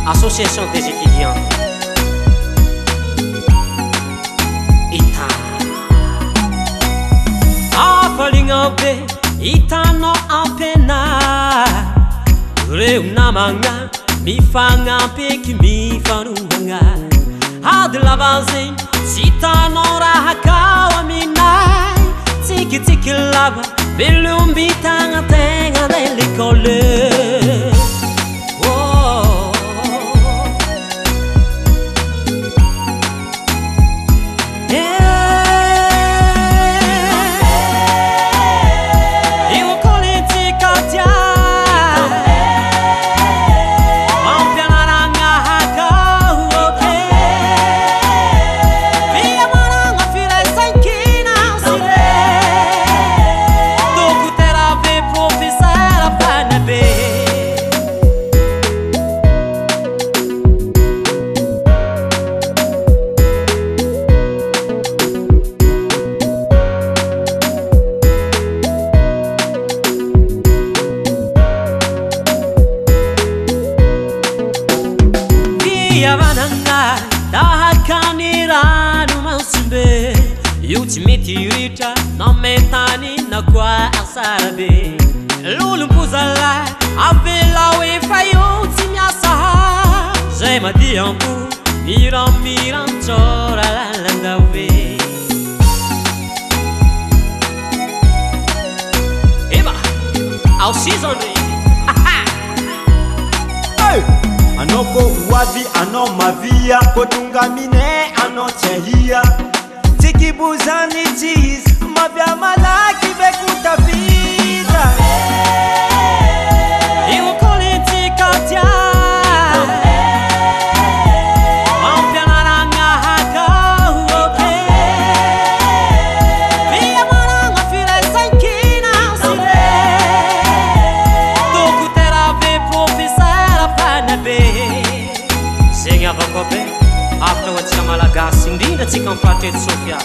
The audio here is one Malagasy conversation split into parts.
Association des étudiants. Iutam. Afalignabe hitanao ampena reo namagna mifagnampy eky mifanomagna ady lava zegny tsy hitanao raha kao aminay tsikitsiky lava velombitagna tegna le l'école. Yavananga dahakanirano mansimbe Iuti metiritra nametany na kwa asarabe Lulumpuzala avela wefa iuti miasa Zay madiampu miran chora lalandawe Eba, au season Ano ko wazi ano mavia kotunga mine ano chehia tiki buzani cheese mavya malaki bekuta vida Iwo koliti katia Ampianaranga haka uoke Via maranga file sankina sile Doku terave professeur panabe Segna vakobe after watsika malagasy indrindra tsika mifaritreto Sofia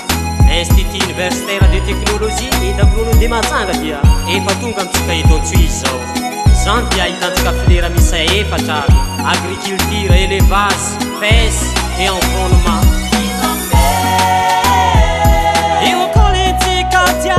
Institut universitaire de technologie IWN de Matsanga dia efa tonga amitsika eto Antsuizy zao zany dia ahitantsika filera misa efatra agriculture, élevage, pêche et environnement Io politika dia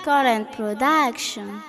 Current production.